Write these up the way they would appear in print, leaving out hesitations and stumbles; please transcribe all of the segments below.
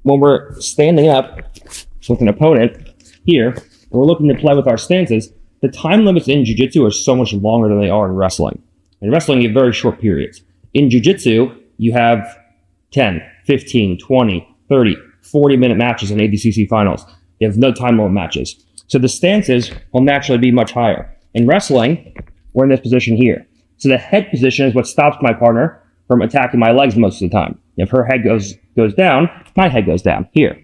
when we're standing up with an opponent here, and we're looking to play with our stances, the time limits in jiu-jitsu are so much longer than they are in wrestling. In wrestling, you have very short periods. In jiu-jitsu, you have 10, 15, 20, 30, 40-minute matches in ADCC finals. You have no time limit matches. So the stances will naturally be much higher. In wrestling, we're in this position here. So the head position is what stops my partner from attacking my legs most of the time. If her head goes down, my head goes down here.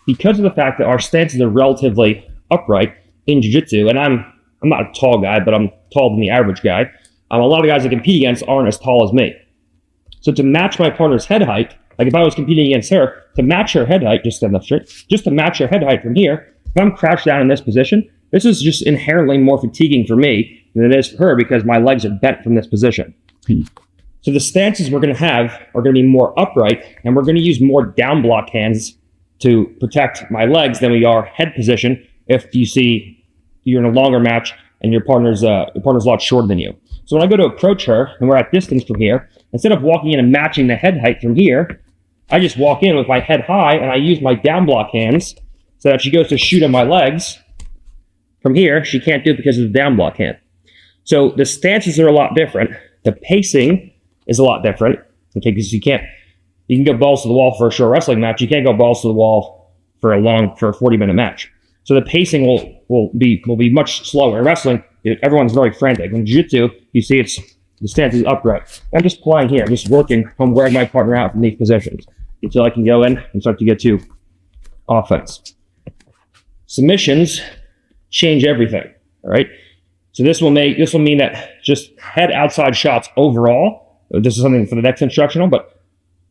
Because of the fact that our stances are relatively upright in jiu-jitsu, and I'm not a tall guy, but I'm taller than the average guy. A lot of guys I compete against aren't as tall as me. So to match my partner's head height, like if I was competing against her, to match her head height, just stand up straight, just to match her head height from here, if I'm crouched down in this position, this is just inherently more fatiguing for me than it is for her because my legs are bent from this position. So the stances we're going to have are going to be more upright, and we're going to use more down block hands to protect my legs than we are head position if you see you're in a longer match and your partner's a lot shorter than you. So when I go to approach her and we're at distance from here, instead of walking in and matching the head height from here, I just walk in with my head high and I use my down block hands so that she goes to shoot at my legs. From here, she can't do it because of the down block hand. So the stances are a lot different. The pacing is a lot different. Okay, because you can go balls to the wall for a short wrestling match. You can't go balls to the wall for a 40-minute match. So the pacing will be much slower. In wrestling, everyone's very frantic. In jiu-jitsu, you see the stance is upright. I'm just playing here. I'm just working on wearing my partner out from these positions until I can go in and start to get to offense. Submissions change everything. All right. So this will mean that just head outside shots overall. This is something for the next instructional, but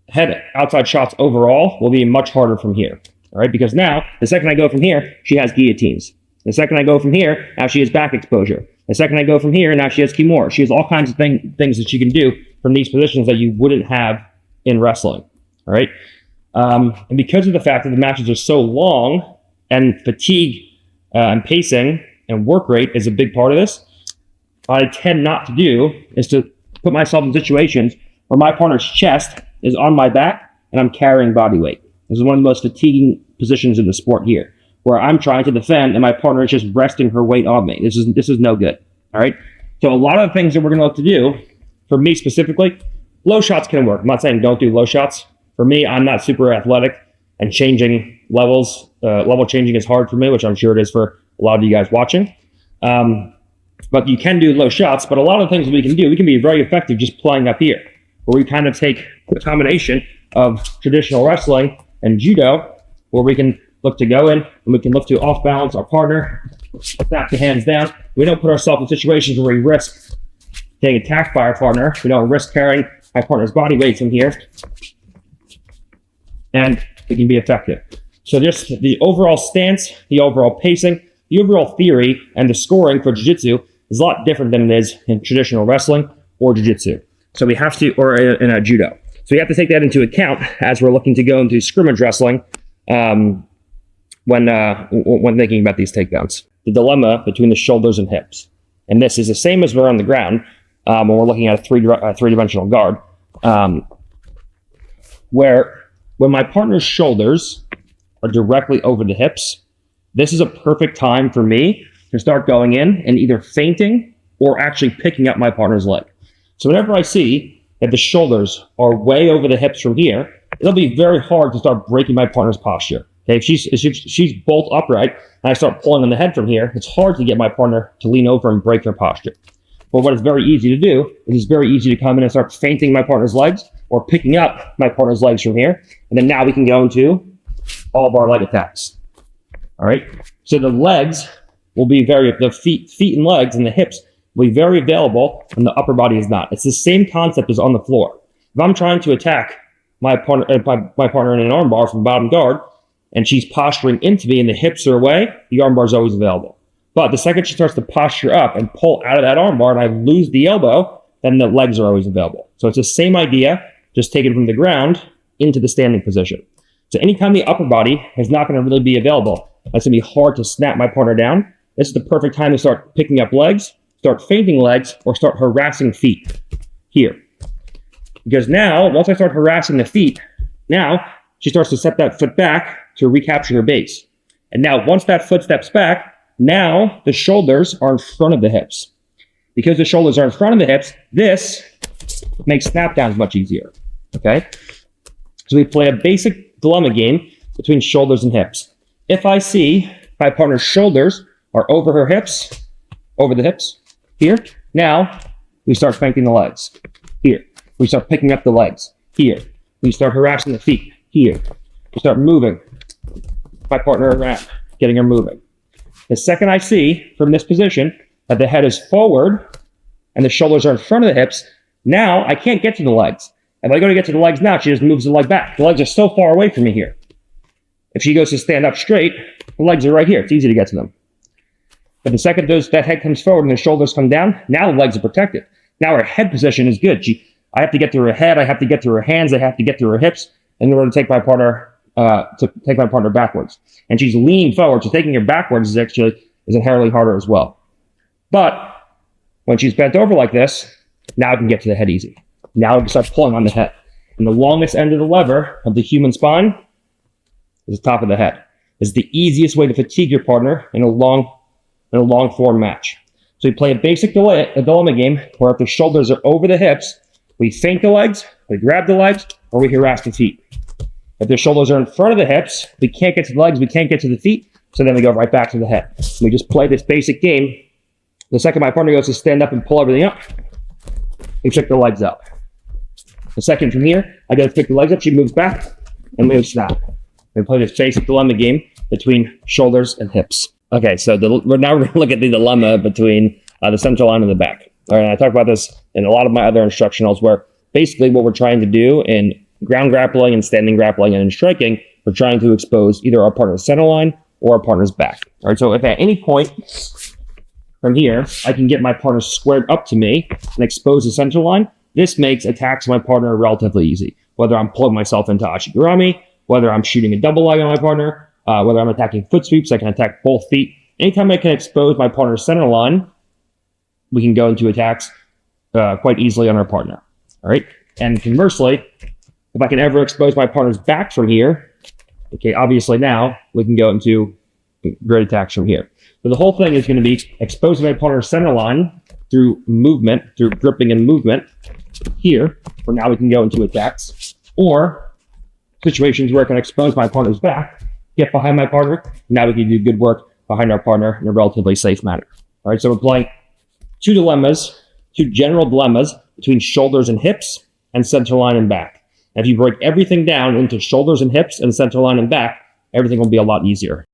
head outside shots overall will be much harder from here. All right, because now the second I go from here, she has guillotines. The second I go from here, now she has back exposure. The second I go from here, now she has kimura. She has all kinds of things that she can do from these positions that you wouldn't have in wrestling. All right, and because of the fact that the matches are so long and fatigue and pacing and work rate is a big part of this, what I tend not to do is to put myself in situations where my partner's chest is on my back and I'm carrying body weight. This is one of the most fatiguing positions in the sport here, where I'm trying to defend and my partner is just resting her weight on me. This is no good. All right. So a lot of the things that we're going to look to do, for me specifically, low shots can work. I'm not saying don't do low shots. For me, I'm not super athletic, and changing levels, level changing is hard for me, which I'm sure it is for a lot of you guys watching. But you can do low shots. But a lot of the things that we can do, we can be very effective just playing up here, where we kind of take a combination of traditional wrestling and judo, where we can look to go in and we can look to off balance our partner, snap the hands down. We don't put ourselves in situations where we risk getting attacked by our partner. We don't risk carrying my partner's body weight from here, and it can be effective. So just the overall stance, the overall pacing, the overall theory, and the scoring for jiu-jitsu is a lot different than it is in traditional wrestling or jiu-jitsu. So we have to, or in a judo. So we have to take that into account as we're looking to go into scrimmage wrestling when thinking about these takedowns. The dilemma between the shoulders and hips. And this is the same as we're on the ground when we're looking at a three-dimensional guard, where when my partner's shoulders are directly over the hips, this is a perfect time for me to start going in and either feinting or actually picking up my partner's leg. So whenever I see that the shoulders are way over the hips from here, it'll be very hard to start breaking my partner's posture. Okay, if she's bolt upright and I start pulling on the head from here, it's hard to get my partner to lean over and break their posture. But what is very easy to do is it's very easy to come in and start feinting my partner's legs or picking up my partner's legs from here. And then now we can go into all of our leg attacks. All right. So the legs will be the feet and legs and the hips will be very available and the upper body is not. It's the same concept as on the floor. If I'm trying to attack my partner in an arm bar from bottom guard and she's posturing into me and the hips are away, the arm bar is always available. But the second she starts to posture up and pull out of that arm bar and I lose the elbow, then the legs are always available. So it's the same idea, just taken from the ground into the standing position. So anytime the upper body is not going to really be available, it's going to be hard to snap my partner down. This is the perfect time to start picking up legs, start feinting legs, or start harassing feet here. Because now, once I start harassing the feet, now she starts to step that foot back to recapture her base. And now, once that foot steps back, now the shoulders are in front of the hips. Because the shoulders are in front of the hips, this makes snap downs much easier. Okay? So we play a basic dilemma game between shoulders and hips. If I see my partner's shoulders are over her hips, over the hips, here, now we start flanking the legs. Here, we start picking up the legs. Here, we start harassing the feet. Here, we start moving my partner around, getting her moving. The second I see from this position that the head is forward and the shoulders are in front of the hips, now I can't get to the legs. If I go to get to the legs now, she just moves the leg back. The legs are so far away from me here. If she goes to stand up straight, the legs are right here. It's easy to get to them. But the second that head comes forward and the shoulders come down, now the legs are protected. Now her head position is good. I have to get to her head, I have to get to her hands, I have to get to her hips in order to take my partner backwards. And she's leaning forward, so taking her backwards is inherently harder as well. But when she's bent over like this, now I can get to the head easy. Now I can start pulling on the head. And the longest end of the lever of the human spine is the top of the head. It's the easiest way to fatigue your partner in a long form match. So we play a basic dilemma game where if the shoulders are over the hips, we feint the legs, we grab the legs, or we harass the feet. If the shoulders are in front of the hips, we can't get to the legs, we can't get to the feet, so then we go right back to the head. We just play this basic game. The second my partner goes to stand up and pull everything up, we pick the legs up. The second from here, I go to pick the legs up, she moves back, and we snap. We play this basic dilemma game between shoulders and hips. Okay, so we're now going to look at the dilemma between the center line and the back. All right, I talk about this in a lot of my other instructionals where basically what we're trying to do in ground grappling and standing grappling and in striking, we're trying to expose either our partner's center line or our partner's back. All right, so if at any point from here, I can get my partner squared up to me and expose the center line, this makes attacks on my partner relatively easy. Whether I'm pulling myself into Ashigurami, whether I'm shooting a double leg on my partner, whether I'm attacking foot sweeps, I can attack both feet. Anytime I can expose my partner's center line, we can go into attacks quite easily on our partner. All right. And conversely, if I can ever expose my partner's back from here, okay, obviously now we can go into great attacks from here. So the whole thing is going to be exposing my partner's center line through movement, through gripping and movement here, where now we can go into attacks, or situations where I can expose my partner's back, get behind my partner, now we can do good work behind our partner in a relatively safe manner. All right, so we're playing two general dilemmas between shoulders and hips and center line and back. And if you break everything down into shoulders and hips and center line and back, everything will be a lot easier.